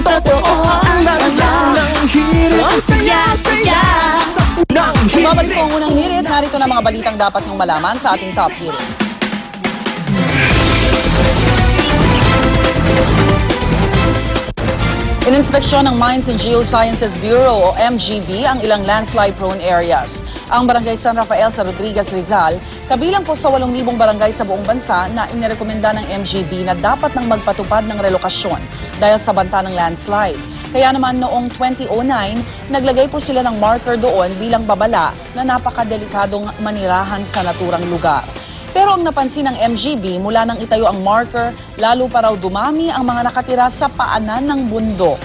totoo ang ng hirit. Ang saya-saya sa unang hirit. Babalik po ang unang hirit. Narito na mga balitang dapat niyong malaman sa ating top hirit. Ininspeksyon ng Mines and Geosciences Bureau o MGB ang ilang landslide-prone areas. Ang Barangay San Rafael sa Rodriguez, Rizal, kabilang po sa 8,000 barangay sa buong bansa na inirekomenda ng MGB na dapat nang magpatupad ng relokasyon dahil sa banta ng landslide. Kaya naman noong 2009, naglagay po sila ng marker doon bilang babala na napakadelikadong manirahan sa naturang lugar. Pero ang napansin ng MGB mula nang itayo ang marker, lalo pa raw dumami ang mga nakatira sa paanan ng bundok.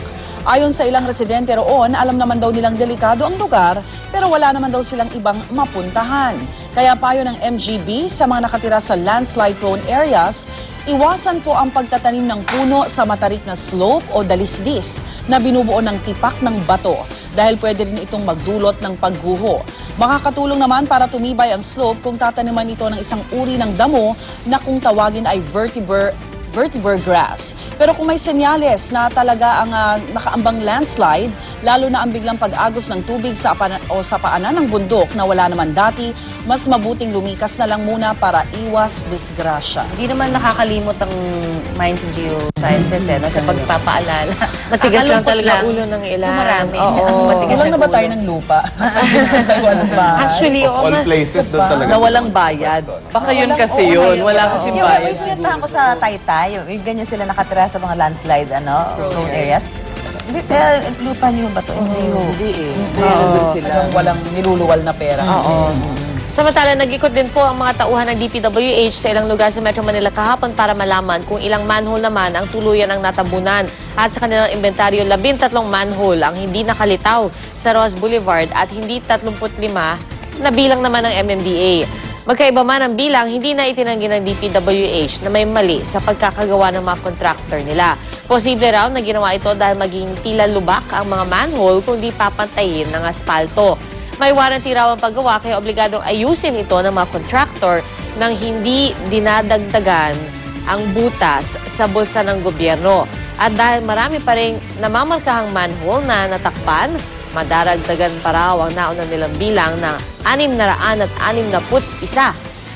Ayon sa ilang residente roon, alam naman daw nilang delikado ang lugar, pero wala naman daw silang ibang mapuntahan. Kaya payo ng MGB sa mga nakatira sa landslide-prone areas, iwasan po ang pagtatanim ng puno sa matarik na slope o dalisdis na binubuo ng tipak ng bato dahil pwede rin itong magdulot ng pagguho. Makakatulong naman para tumibay ang slope kung tataniman ito ng isang uri ng damo na kung tawagin ay vetiver grass. Pero kung may senyales na talaga ang nakaambang landslide, lalo na ang biglang pag-agos ng tubig sa paanan ng bundok na wala naman dati, mas mabuting lumikas na lang muna para iwas disgrasya. Hindi naman nakakalimot ang Mines and Geosciences sa pagpapaalala. Matigas lang talaga ulo ng ilan. Marami. Kulang na ba tayo ng lupa? Actually, all places doon talaga. Na walang bayad. Baka yun kasi yun. Wala kasing bayad. Yung pinuntahan ko sa Taytay, yung ganyan sila nakatira sa mga landslide, prone areas. Lupa niyo ba ito? Hindi Walang niluluwal na pera. Samantala, nag-ikot din po ang mga tauhan ng DPWH sa ilang lugar sa Metro Manila kahapon para malaman kung ilang manhole naman ang tuluyan ng natabunan. At sa kanilang inventaryo, 13 manhole ang hindi nakalitaw sa Ross Boulevard at hindi 35 na bilang naman ng MMDA. Magkaiba man ang bilang, hindi na itinanggi ng DPWH na may mali sa pagkakagawa ng mga contractor nila. Posible raw na ginawa ito dahil maging tila lubak ang mga manhole kung di papantayin ng aspalto. May warranty raw ang paggawa kaya obligadong ayusin ito ng mga contractor nang hindi dinadagdagan ang butas sa bulsa ng gobyerno. At dahil marami pa rin namamarkahang manhole na natakpan, madaragdagan pa raw ang nauna nilang bilang na 661.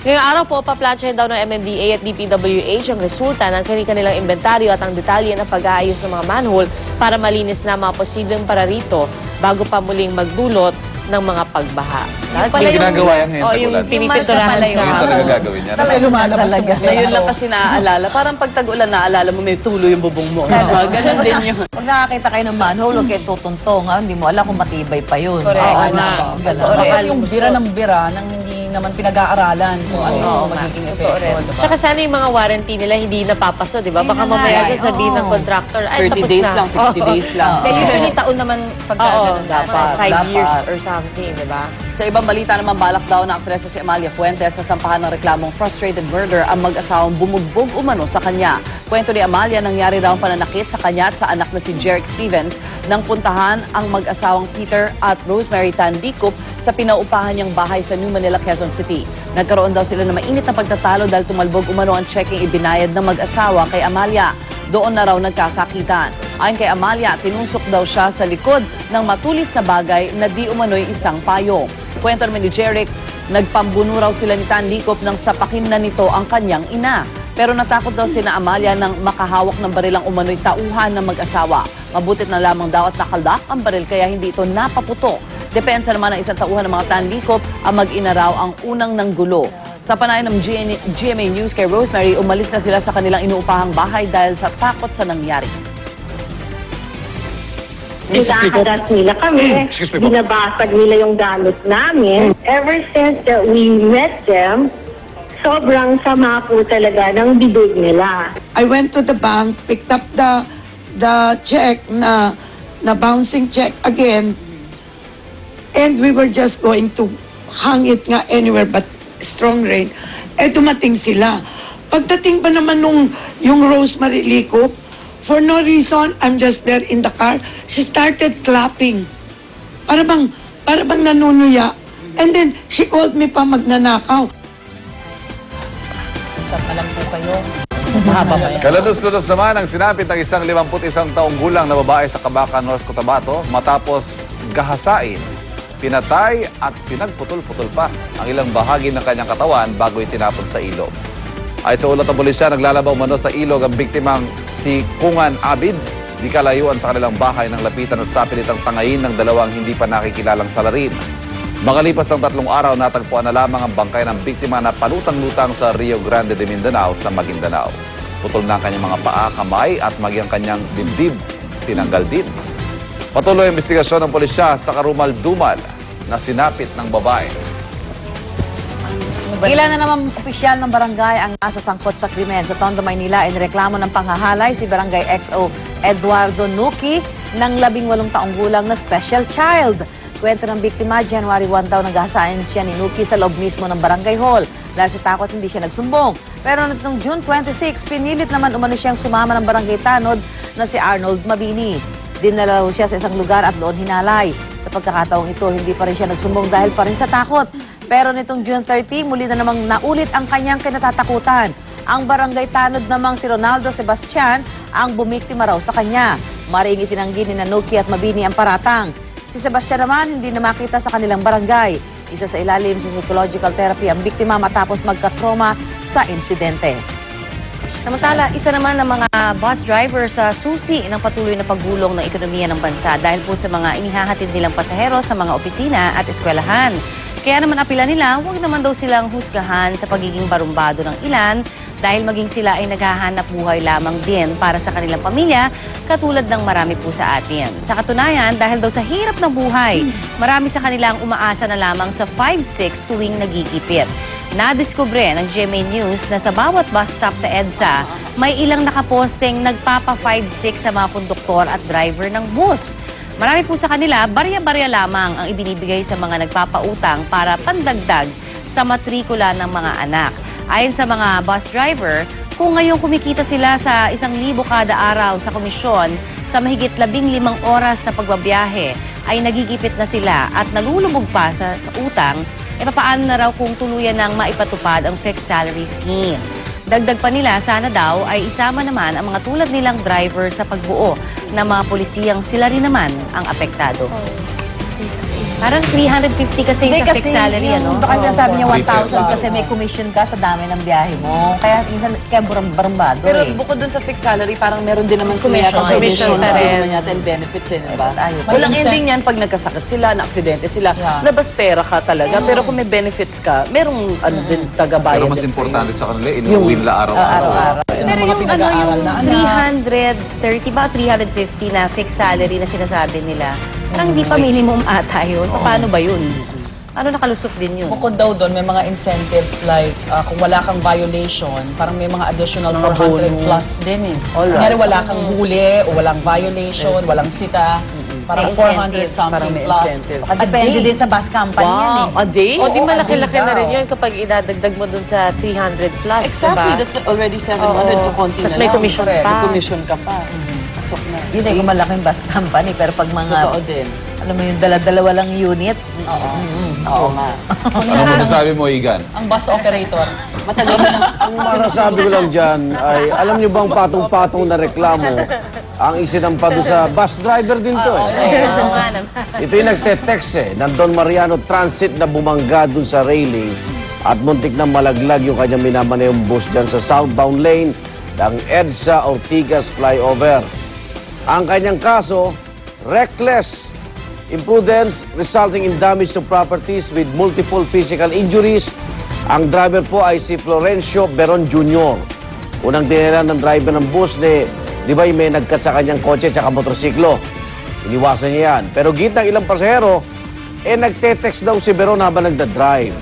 Ngayong araw po, paplansyahin daw ng MMDA at DPWH ang resulta ng kanilang inventaryo at ang detalye ng pag-aayos ng mga manhole para malinis na mga posibleng pararito bago pa muling magdulot ng mga pagbaha. Yung ginagawa yan ngayon, yung pinipinturahan Ngayon talaga gagawin yan. Kasi lumalabas yung Ngayon lang kasi naaalala. Parang pag tag-ulan naaalala mo, may tulo yung bubong mo. Ganun din yun. Pag nakakita kayo ng manhole, huwag kayo tutuntong. Hindi mo alam kung matibay pa yun. Correct. Yung bira ng bira nang hindi naman pinag-aaralan kung ano yung magiging epekto. Tsaka sana yung mga warranty nila hindi napapaso, di ba? Baka mamaya dyan sabihin ng contractor, ay 30 tapos days na. lang, 60 days lang. Kaya usually taon naman pagkaganon dapat. 5 years or something, di ba? Sa ibang balita naman, balak daw na aktresa si Amalia Fuentes na sampahan ng reklamong frustrated murder ang mag-asawang bumugbog umano sa kanya. Kwento ni Amalia, nangyari daw ang pananakit sa kanya at sa anak na si Jeric Stevens nang puntahan ang mag-asawang Peter at Rosemary Tan Dicop sa pinaupahan niyang bahay sa New Manila, Quezon City. Nagkaroon daw sila ng mainit na pagtatalo dahil tumalbog umano ang checking ibinayad ng mag-asawa kay Amalia. Doon na raw nagkasakitan. Ayon kay Amalia, tinusok daw siya sa likod ng matulis na bagay na di umano'y isang payong. Kwento naman ni Jeric, nagpambuno raw sila ni Tan Dicop nang sapakin na nito ang kanyang ina. Pero natakot daw si Amalia nang makahawak ng barilang umano'y tauhan ng mag-asawa. Mabutit na lamang daw at nakaldak ang baril kaya hindi ito napaputok. Depensa naman ng isang tauhan ng mga Tan Dicop ang mag-ina raw ang unang nanggulo. Sa panayan ng GMA News kay Rosemary, umalis na sila sa kanilang inuupahang bahay dahil sa takot sa nangyari. Binaharas nila kami, binabasag nila yung gamit namin. Ever since that we met them, sobrang sama po talaga ng bibig nila. I went to the bank, picked up the check na bouncing check again, and we were just going to hang it nga anywhere but strong rain. Dumating sila. Pagdating pa naman yung Rosemary Licop, for no reason, I'm just there in the car. She started clapping. Para bang nanunuya. And then, she called me pa magnanakaw. Isang alam po kayo. Mahaba pa yan. Kalalos-lulos naman ang sinapit ng isang 51 taong gulang na babae sa Cabaca, North Cotabato matapos gahasain, pinatay at pinagputol-putol pa ang ilang bahagi ng kanyang katawan bago itinapon sa ilog. Ayon sa ulat ng pulisya, naglalabaw umano sa ilog ang biktimang si Kungan Abid. Di kalayuan sa kanilang bahay ng lapitan at sapilitang tangayin ng dalawang hindi pa nakikilalang salarin. Makalipas ng 3 araw, natagpuan na lamang ang bangkay ng biktima na palutang-lutang sa Rio Grande de Mindanao sa Maguindanao. Putol na ang kanyang mga paa, kamay at maging ang kanyang dibdib tinanggal din. Patuloy ang investigasyon ng pulisya sa karumal-dumal na sinapit ng babae. Ilan na naman opisyal ng barangay ang nasa sangkot sa krimen. Sa Tondo, Maynila, inireklamo ng panghahalay si Barangay XO Eduardo Nuki ng 18 taong gulang na special child. Kwento ng biktima, January 1 daw naghahasain siya ni Nuki sa loob mismo ng barangay hall dahil sa takot hindi siya nagsumbong. Pero nitong June 26, pinilit naman umano siyang sumama ng barangay tanod na si Arnold Mabini. Dinala siya sa isang lugar at doon hinalay. Sa pagkakataong ito, hindi pa rin siya nagsumbong dahil pa rin sa takot. Pero nitong June 30, muli na namang naulit ang kanyang kinatatakutan. Ang barangay tanod namang si Ronaldo Sebastian ang bumiktima raw sa kanya. Maring itinanggi ni Nuki at Mabini ang paratang. Si Sebastian naman hindi na makita sa kanilang barangay. Isa sa ilalim sa psychological therapy ang biktima matapos magka-trauma sa insidente. Samantala, isa naman ng mga bus driver sa susi ng patuloy na paggulong ng ekonomiya ng bansa dahil po sa mga inihahatid nilang pasahero sa mga opisina at eskwelahan. Kaya naman apila nila, huwag naman daw silang husgahan sa pagiging barumbado ng ilan dahil maging sila ay naghahanap buhay lamang din para sa kanilang pamilya katulad ng marami po sa atin. Sa katunayan, dahil daw sa hirap ng buhay, marami sa kanilang umaasa na lamang sa 5-6 tuwing nagigipit. Nadiskubre ng GMA News na sa bawat bus stop sa EDSA, may ilang nakaposteng nagpapa 5-6 sa mga konduktor at driver ng bus. Marami po sa kanila, barya-barya lamang ang ibinibigay sa mga nagpapautang para pandagdag sa matrikula ng mga anak. Ayon sa mga bus driver, kung ngayong kumikita sila sa 1,000 kada araw sa komisyon sa mahigit 15 oras na pagbabiyahe, ay nagigipit na sila at nalulubog pa sa utang, paano na raw kung tuluyan ng maipatupad ang fixed salary scheme. Dagdag pa nila, sana daw ay isama naman ang mga tulad nilang driver sa pagbuo ng mga polisiyang sila rin naman ang apektado. Parang 350 kasi sa fixed salary, ano? Baka sabi niya 1,000 kasi may commission ka sa dami ng biyahe mo. Kaya minsan, kaya barambado Pero eh. bukod dun sa fixed salary, parang meron din naman sila Commission. yata Commission commissions pa rin. din naman yata and benefits eh, diba? Tayo. Walang May ending yan pag nagkasakit sila, na-aksidente sila. Yeah. Labas pera ka talaga. Pero kung may benefits ka, merong ano din tagabayan. Pero mas din. importante sa kanila, inuwi nila araw-araw. Araw-araw. Sa Pero mga yung pinag-aaral na anak. 330 ba 350 na fixed salary na sinasabi nila, parang hindi pa minimum ata yun. Paano ba yun? Ano nakalusot din yun? Bukod daw doon, may mga incentives like kung wala kang violation, parang may mga additional 400 plus din eh. Kunyari wala kang huli o walang violation, walang sita, parang May 400 incentive. something Parang may plus. incentive. Baka depende din sa bus company yan eh. Wow, a day? O di malaki-laki a day na rin daw. yun kapag idadagdag mo dun sa 300 plus, Exactly, diba? that's already 700, so konti Tapos na may lang. commission Correct. pa. May commission ka pa. Pasok na. Yun eh, kung malaking bus company. Pero pag mga, Totoo din. alam mo yung dala-dalawa lang unit, Oo nga. Ano masasabi mo, Igan? Ang bus operator. Matagal mo na. Ang masasabi ko lang dyan ay, alam niyo bang patong-patong na reklamo ang isinampa doon sa bus driver din to eh. Oo nga naman. Ito yung nagte-text eh, ng Don Mariano Transit na bumangga doon sa railing at muntik na malaglag yung kanyang minamanayong bus dyan sa southbound lane ng EDSA Ortigas flyover. Ang kanyang kaso, reckless imprudence resulting in damage to properties with multiple physical injuries. Ang driver po ay si Florencio Beron Jr. Unang dinilan ng driver ng bus di ba may nagkat sa kanyang kotse at motorsiklo. Iniwasan niya yan. Pero gitnang ilang pasahero, nagte-text daw si Beron habang nagda-drive.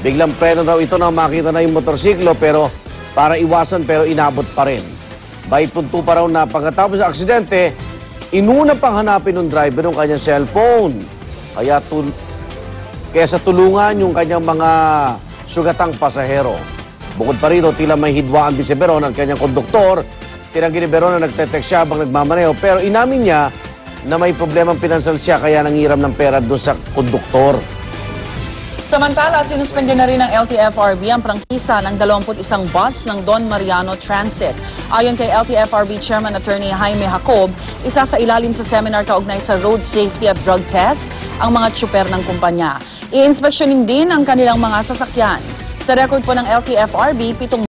Biglang preno daw ito na makita na yung motorsiklo pero para iwasan pero inabot pa rin. By punto pa raw na pagkatapos sa aksidente, inuna pang hanapin ng driver ng kanyang cellphone. Kaya tulungan yung kanyang mga sugatang pasahero. Bukod pa rito, tila may hidwaan din si Beron ang kanyang konduktor. Tinanggi ni Beron na nagte-text siya habang nagmamaneho. Pero inamin niya na may problemang pinansal siya kaya nangiram ng pera doon sa konduktor. Samantala, sinuspende na rin ng LTFRB ang prangkisa ng 21 bus ng Don Mariano Transit. Ayon kay LTFRB Chairman Attorney Jaime Jacob, isa sa ilalim sa seminar kaugnay sa road safety at drug test ang mga tsuper ng kumpanya. I-inspeksyonin din ang kanilang mga sasakyan. Sa record po ng LTFRB, 7